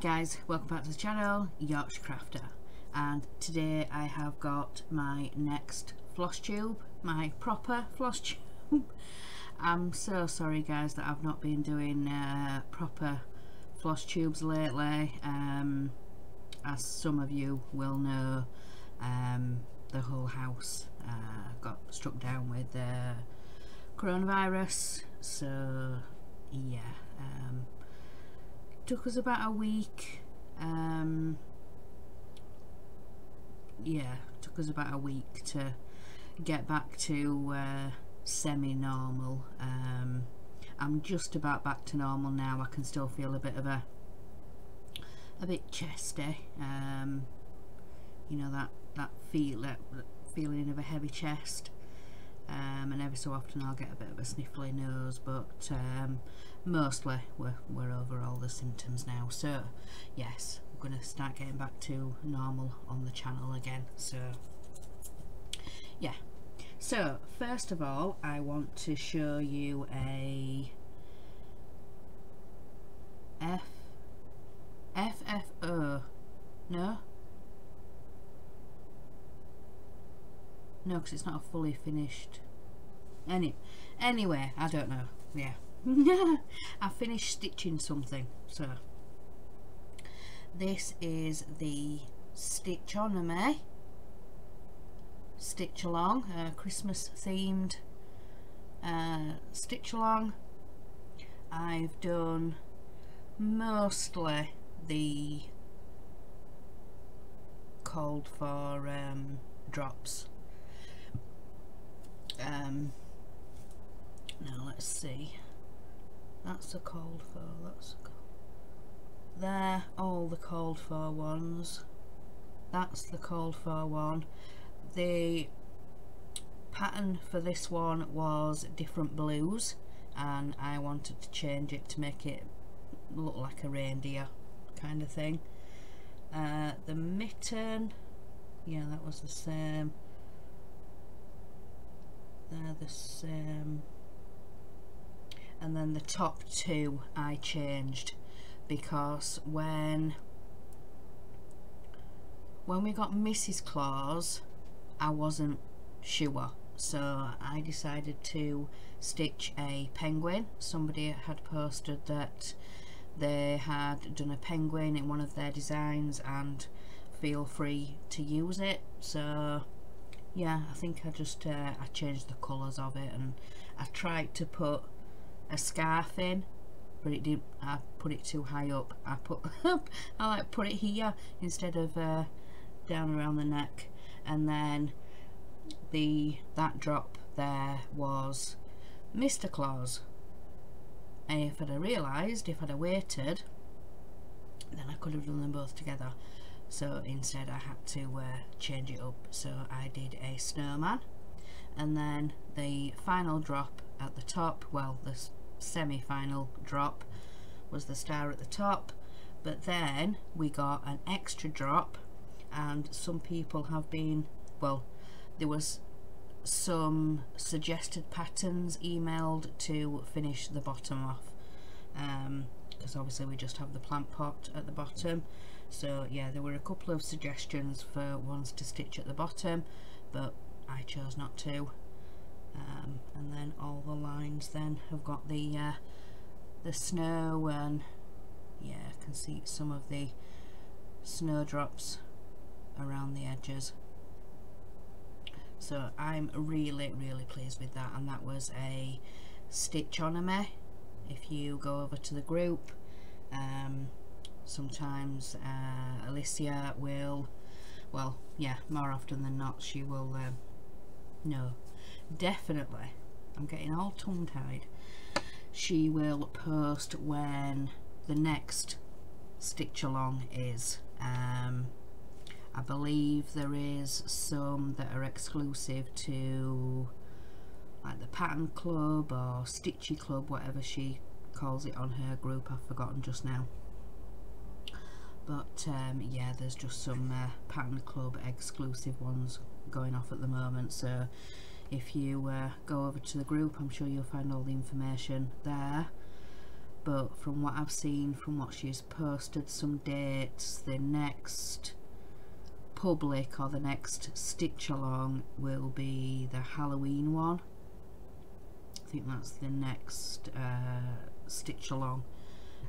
guys, welcome back to the channel, Yorkshire Crafter, and today I have got my next floss tube, my proper floss tube. I'm so sorry guys that I've not been doing proper floss tubes lately. As some of you will know, the whole house got struck down with coronavirus, so yeah, took us about a week. Took us about a week to get back to semi-normal. I'm just about back to normal now. I can still feel a bit chesty. You know, that feeling of a heavy chest, and every so often I'll get a bit of a sniffly nose, but mostly we're over all the symptoms now. So yes, I'm going to start getting back to normal on the channel again. So yeah, so first of all I want to show you a FFO, no, because it's not a fully finished. Anyway, I don't know. Yeah, I finished stitching something. So this is the Stitch On Me Stitch Along, Christmas themed stitch along. I've done mostly the called for drops. Now let's see, that's the called for, they're all the called for ones. That's the called for one. The pattern for this one was different blues, and I wanted to change it to make it look like a reindeer kind of thing. The mitten, yeah, that was the same. They're the same. And then the top two I changed because when we got Mrs. Claus, I wasn't sure, so I decided to stitch a penguin. Somebody had posted that they had done a penguin in one of their designs and feel free to use it. So yeah, I think I just I changed the colours of it, and I tried to put a scarf in, but it didn't. I put it too high up. I put it here instead of down around the neck, and then that drop there was Mr. Claus. And if I'd have realised, if I'd have waited, then I could have done them both together. So instead I had to change it up, so I did a snowman, and then the final drop at the top, well, the semi-final drop was the star at the top, but then we got an extra drop, and some people have been, well, there was some suggested patterns emailed to finish the bottom off, because obviously we just have the plant pot at the bottom. So yeah, there were a couple of suggestions for ones to stitch at the bottom, but I chose not to. And then all the lines then have got the snow, and yeah, I can see some of the snowdrops around the edges. So I'm really pleased with that, and that was a Stitch On Me. If you go over to the group, sometimes Alicia will, well, yeah, more often than not she will, no, definitely, I'm getting all tongue-tied, she will post when the next stitch along is. I believe there is some that are exclusive to like the Pattern Club or Stitchy Club, whatever she calls it on her group, I've forgotten just now. But yeah, there's just some Pattern Club exclusive ones going off at the moment, so if you go over to the group, I'm sure you'll find all the information there. but from what I've seen, from what she's posted some dates, the next public or the next stitch along will be the Halloween one. I think that's the next stitch along.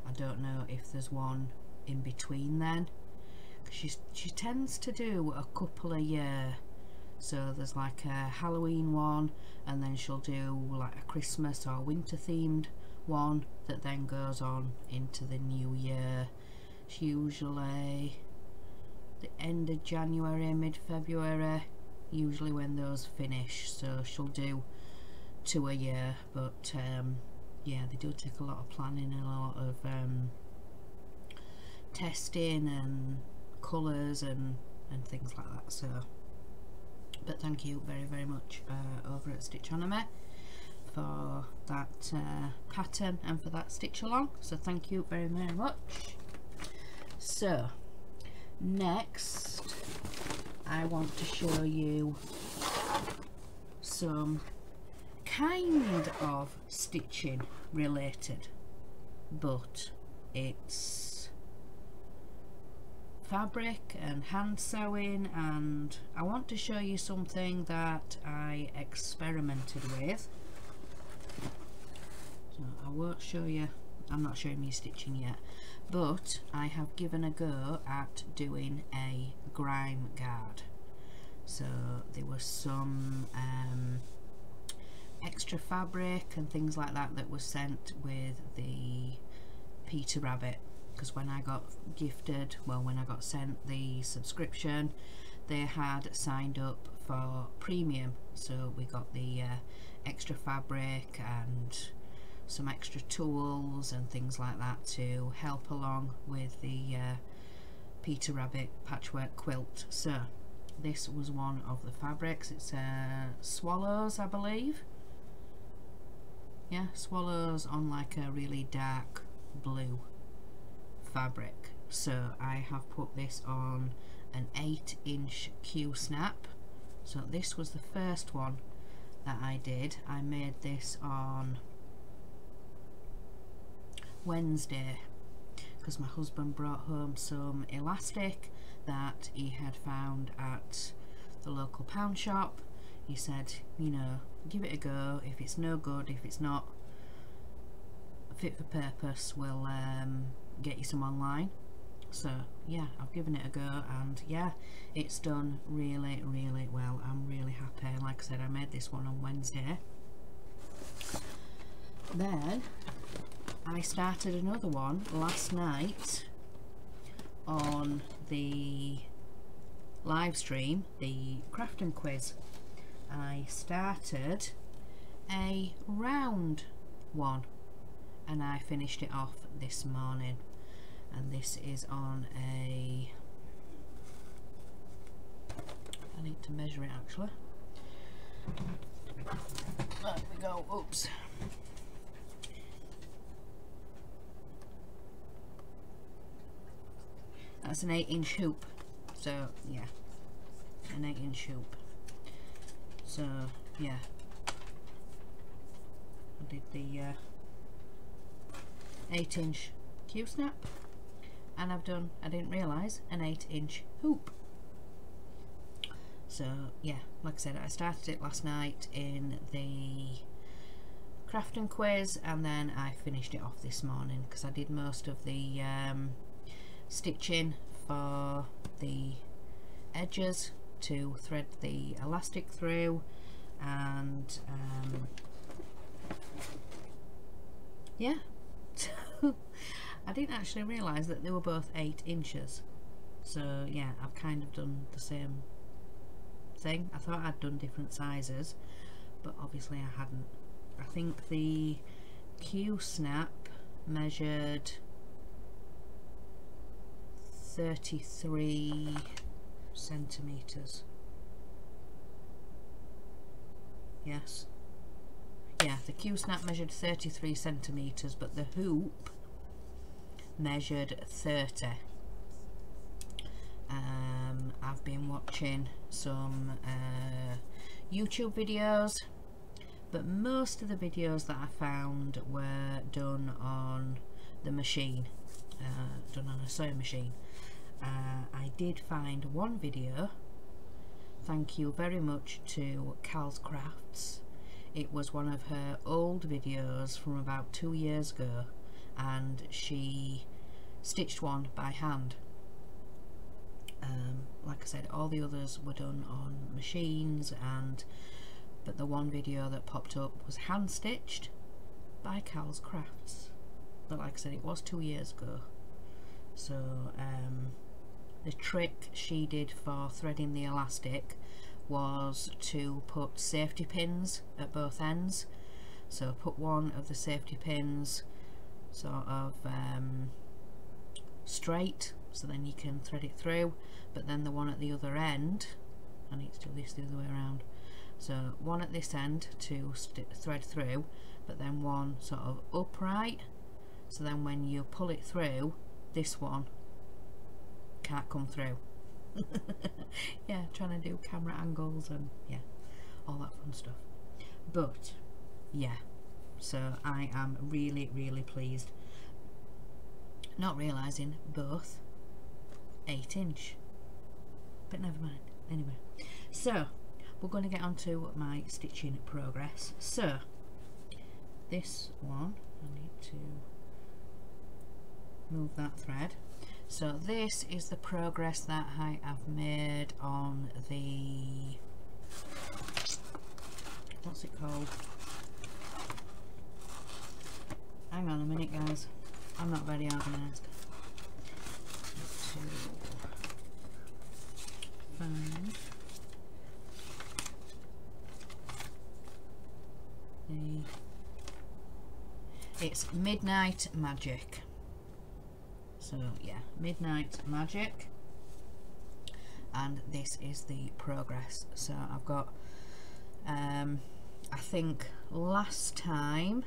I don't know if there's one in between then. She tends to do a couple a year, so there's like a Halloween one, and then she'll do like a Christmas or winter themed one that then goes on into the new year. It's usually the end of January, mid-February, usually when those finish, so she'll do 2 a year, but yeah, they do take a lot of planning and a lot of testing and colours and things like that. So, but thank you very, very much over at Stitch Anime for that pattern and for that stitch along, so thank you very, very much. So next I want to show you some kind of stitching related, but it's fabric and hand sewing, and I want to show you something that I experimented with. So I won't show you, I'm not showing you stitching yet, but I have given a go at doing a grime guard. So there was some extra fabric and things like that that was sent with the Peter Rabbit, because when I got gifted, well, when I got sent the subscription, they had signed up for premium, so we got the extra fabric and some extra tools and things like that to help along with the Peter Rabbit patchwork quilt. So this was one of the fabrics. It's swallows, I believe. Yeah, swallows on like a really dark blue fabric. So I have put this on an 8-inch Q snap. So this was the first one that I did. I made this on Wednesday because my husband brought home some elastic that he had found at the local pound shop. He said, you know, give it a go. If it's no good, if it's not fit for purpose, we'll get you some online. So yeah, I've given it a go, and yeah, it's done really, really well. I'm really happy. Like I said, I made this one on Wednesday. Then I started another one last night on the live stream, the crafting quiz. I started a round one and I finished it off this morning, and this is on a, I need to measure it actually. There we go. Oops. That's an 8-inch hoop. So yeah, an 8-inch hoop. So yeah, I did the 8-inch Q snap, and I've done, I didn't realise, an 8-inch hoop. So yeah, like I said, I started it last night in the crafting quiz, and then I finished it off this morning because I did most of the stitching for the edges to thread the elastic through, and yeah. I didn't actually realise that they were both 8 inches, so yeah, I've kind of done the same thing. I thought I'd done different sizes, but obviously I hadn't. I think the Q snap measured 33 centimetres. Yes. Yeah, the Q snap measured 33 centimetres, but the hoop measured 30. I've been watching some YouTube videos, but most of the videos that I found were done on the machine, done on a sewing machine. I did find one video, thank you very much to Cal's Crafts. It was one of her old videos from about 2 years ago, and she stitched one by hand. Like I said, all the others were done on machines, but the one video that popped up was hand stitched by Cal's Crafts. But like I said, it was 2 years ago. So the trick she did for threading the elastic was to put safety pins at both ends. So put one of the safety pins sort of straight, so then you can thread it through, but then the one at the other end, I need to do this the other way around, so one at this end to thread through, but then one sort of upright, so then when you pull it through, this one can't come through. Yeah, trying to do camera angles and yeah, all that fun stuff. But yeah, so I am really, really pleased, not realising both 8-inch, but never mind. Anyway, so we're going to get on to my stitching progress. So this one, I need to move that thread. So this is the progress that I have made on the, what's it called? Hang on a minute, guys, I'm not very organised. Find it's Midnight Magic. So yeah, Midnight Magic, and this is the progress. So I've got I think last time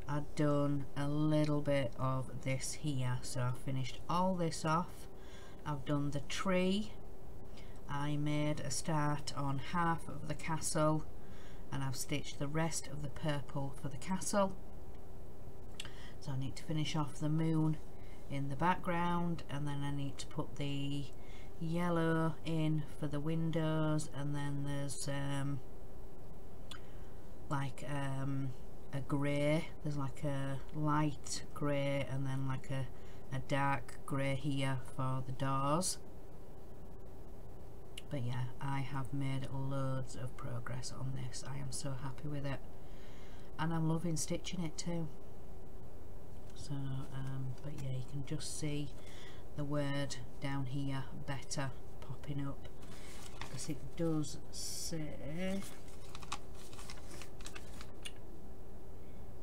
I'd done a little bit of this here, so I've finished all this off. I've done the tree, I made a start on half of the castle, and I've stitched the rest of the purple for the castle. So I need to finish off the moon in the background, and then I need to put the yellow in for the windows, and then there's like a grey, there's like a light grey and then like a dark grey here for the doors. But yeah, I have made loads of progress on this. I am so happy with it, and I'm loving stitching it too. So but yeah, you can just see the word down here, better, popping up, because it does say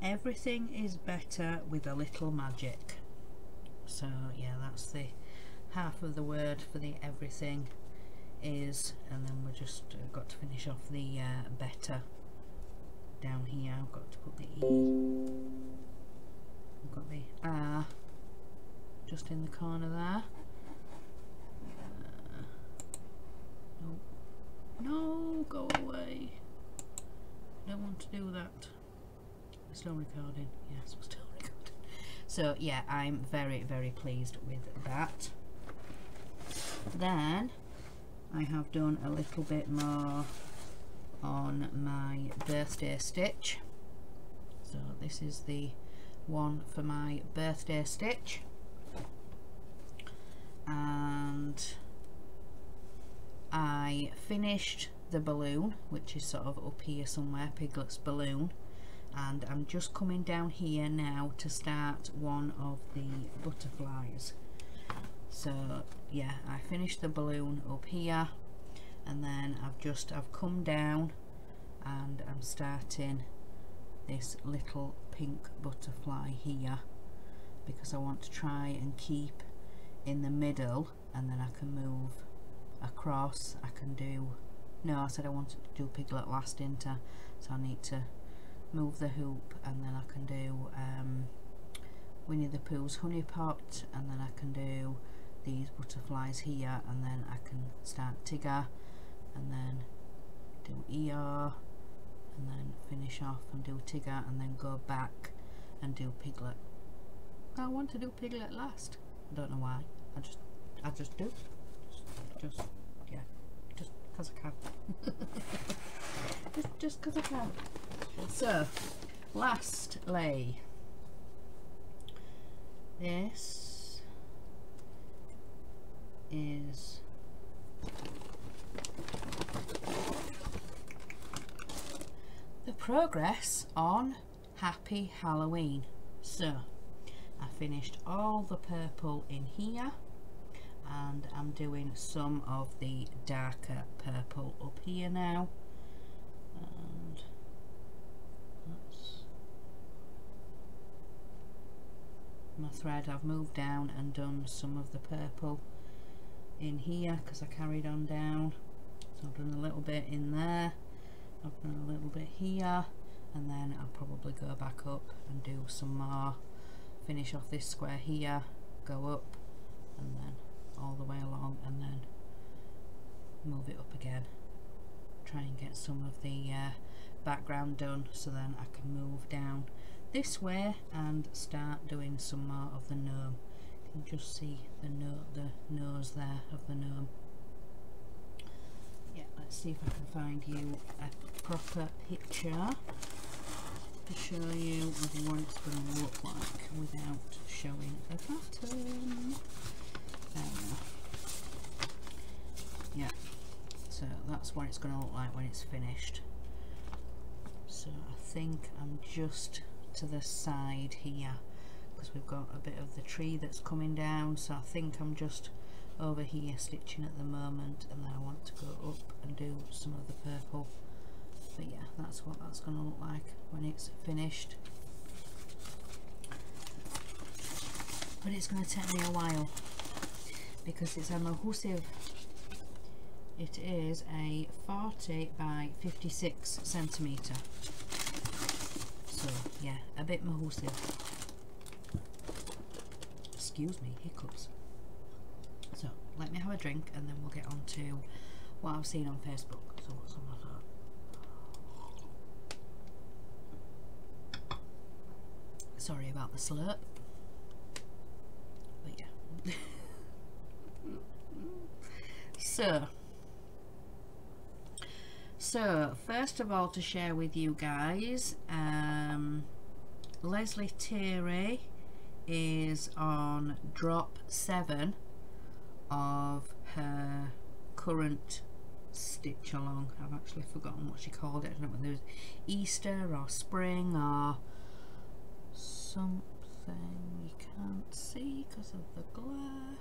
everything is better with a little magic. So yeah, that's the half of the word for the everything is, and then we're just got to finish off the better down here. I've got to put the E, I've got the R just in the corner there. No, go away, I don't want to do that. We're still recording, yes, we're still recording. So yeah, I'm very, very pleased with that. Then I have done a little bit more on my birthday stitch. So this is the one for my birthday stitch, and I finished the balloon, which is sort of up here somewhere, Piglet's balloon, and I'm just coming down here now to start one of the butterflies. So yeah, I finished the balloon up here, and then I've come down and I'm starting this little pink butterfly here, because I want to try and keep in the middle, and then I can move across. I can do, no, I said I wanted to do Piglet last, didn't I? So I need to move the hoop, and then I can do Winnie the Pooh's honey pot, and then I can do these butterflies here, and then I can start Tigger, and then do ER, and then finish off and do Tigger, and then go back and do Piglet. I want to do Piglet last. I don't know why. I just do. Yeah, just because I can. just because I can. So, lastly, this is the progress on Happy Halloween. So I finished all the purple in here and I'm doing some of the darker purple up here now, and that's my thread. I've moved down and done some of the purple in here because I carried on down, so I've done a little bit in there, I've done a little bit here, and then I'll probably go back up and do some more, finish off this square here, go up and then all the way along and then move it up again, try and get some of the background done, so then I can move down this way and start doing some more of the gnome. You can just see the nose there of the gnome. Yeah, let's see if I can find you a proper picture to show you what it's going to look like without showing the pattern. Yeah, so that's what it's going to look like when it's finished. So I think I'm just to the side here because we've got a bit of the tree that's coming down, so I think I'm just over here stitching at the moment, and then I want to go up and do some of the purple. But yeah, that's what that's going to look like when it's finished. But it's going to take me a while because it's a mahusive. It is a 40 by 56 centimetre. So yeah, a bit mahusive. Excuse me, hiccups. So let me have a drink and then we'll get on to what I've seen on Facebook. So what's on my phone? Sorry about the slurp. But yeah. So first of all, to share with you guys, Leslie Thierry is on drop 7 of her current stitch along. I've actually forgotten what she called it. I don't know whether it was Easter or spring or something you can't see because of the glare.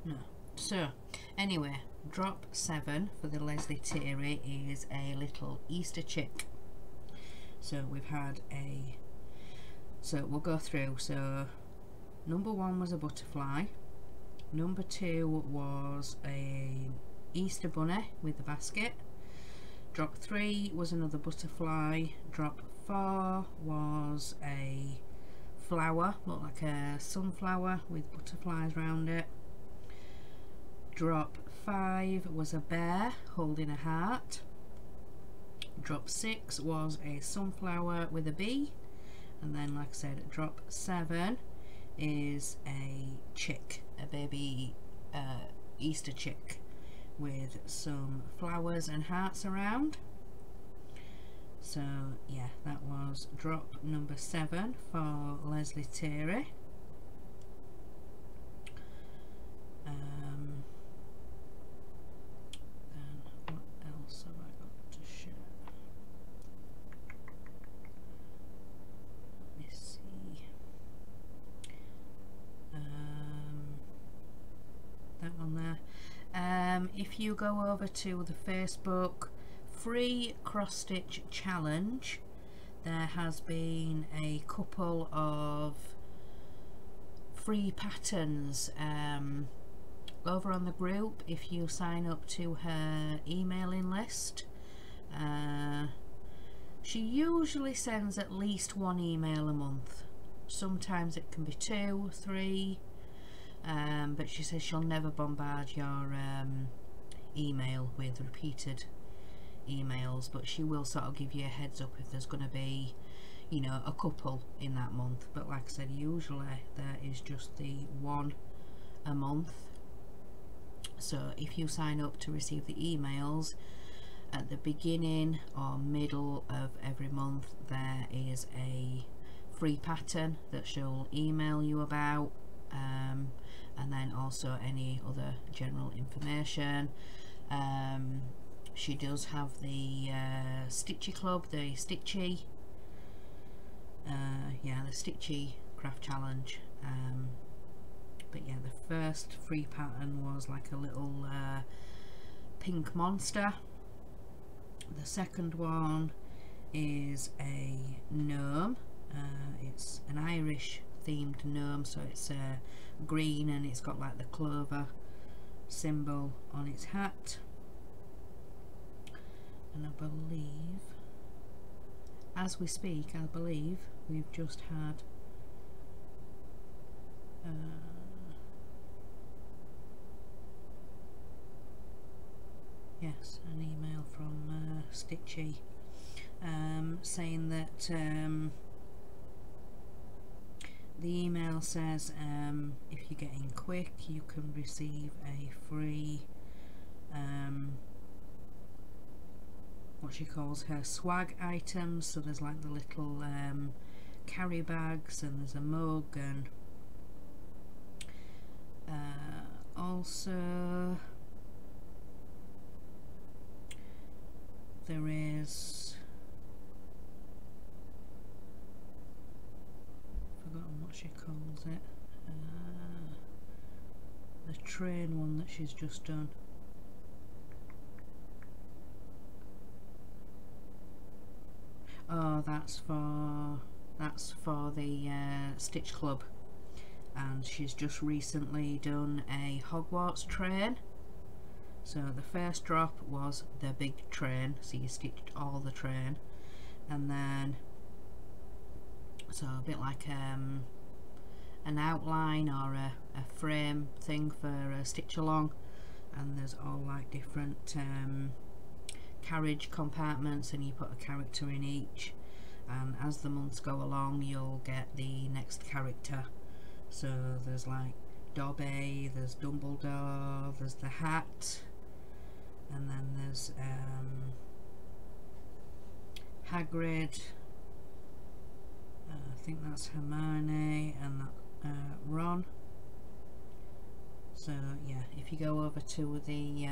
No. So anyway, drop 7 for the Leslie Thierry is a little Easter chick. So we've had a, so we'll go through. So number 1 was a butterfly, number 2 was a Easter bunny with the basket, drop 3 was another butterfly, drop 4 was a flower, looked like a sunflower with butterflies around it, drop 5 was a bear holding a heart, drop 6 was a sunflower with a bee, and then like I said, drop 7 is a chick, a baby Easter chick with some flowers and hearts around. So yeah, that was drop number 7 for Leslie Thierry. Then what else have I got to share? Let me see. That one there. If you go over to the Facebook free cross stitch challenge, there has been a couple of free patterns over on the group. If you sign up to her emailing list, She usually sends at least 1 email a month. Sometimes it can be 2, 3, but she says she'll never bombard your email with repeated emails, but she will sort of give you a heads up if there's going to be, you know, a couple in that month. But like I said, usually there is just the 1 a month. So if you sign up to receive the emails at the beginning or middle of every month, there is a free pattern that she'll email you about, and then also any other general information. She does have the Stitchy Club, the Stitchy the Stitchy Craft Challenge, but yeah, the first free pattern was like a little pink monster. The second one is a gnome. It's an Irish themed gnome, so it's green and it's got like the clover symbol on its hat. And I believe, as we speak, we've just had yes, an email from Stitchy saying that the email says if you get in quick you can receive a free what she calls her swag items. So there's like the little carry bags, and there's a mug, and also there is, forgotten what she calls it, the train one that she's just done. Oh, that's for the Stitch Club, and she's just recently done a Hogwarts train. So the first drop was the big train, so you stitched all the train, and then so a bit like an outline or a frame thing for a stitch along, and there's all like different carriage compartments, and you put a character in each, and as the months go along you'll get the next character. So there's like Dobby, there's Dumbledore, there's the hat, and then there's Hagrid, I think that's Hermione, and Ron. So yeah, if you go over to the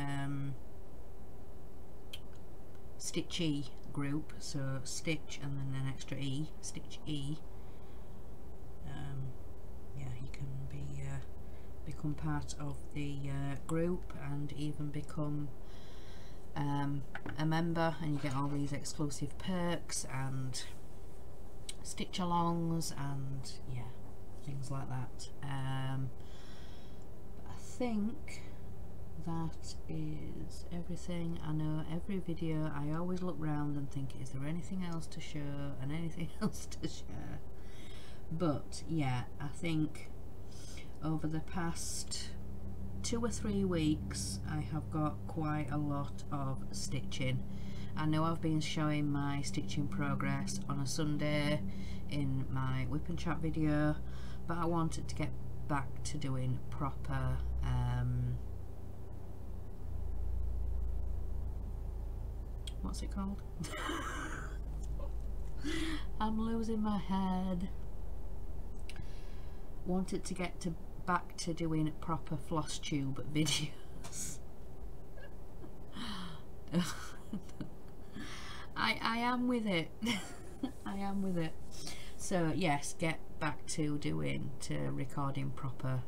Stitchy group, so Stitch and then an extra E, Stitch E, yeah, you can become part of the group, and even become a member, and you get all these exclusive perks and stitch alongs and yeah, things like that. I think that is everything. I know every video I always look round and think, is there anything else to show and anything else to share? But yeah, I think over the past 2 or 3 weeks I have got quite a lot of stitching. I know I've been showing my stitching progress on a Sunday in my whip and chat video, but I wanted to get back to doing proper what's it called? I'm losing my head. Wanted to get back to doing proper Flosstube videos. I am with it. I am with it. So yes, get back to recording proper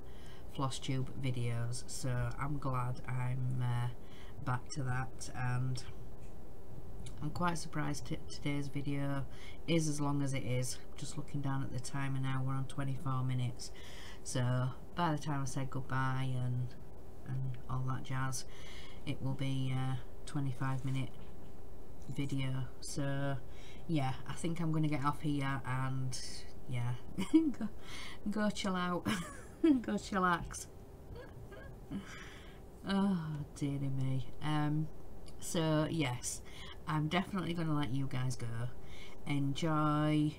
Flosstube videos. So I'm glad I'm back to that, and I'm quite surprised today's video is as long as it is. Just looking down at the timer now, we're on 24 minutes. So by the time I say goodbye and all that jazz, it will be a 25-minute video. So yeah, I think I'm going to get off here and, yeah, go chill out. Go chillax. Oh, dearie me. So, yes, I'm definitely going to let you guys go. Enjoy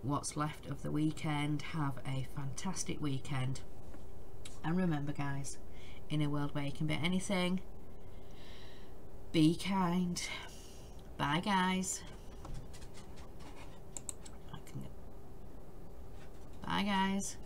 what's left of the weekend. Have a fantastic weekend. And remember, guys, in a world where you can be anything, be kind. Bye, guys. Bye, guys.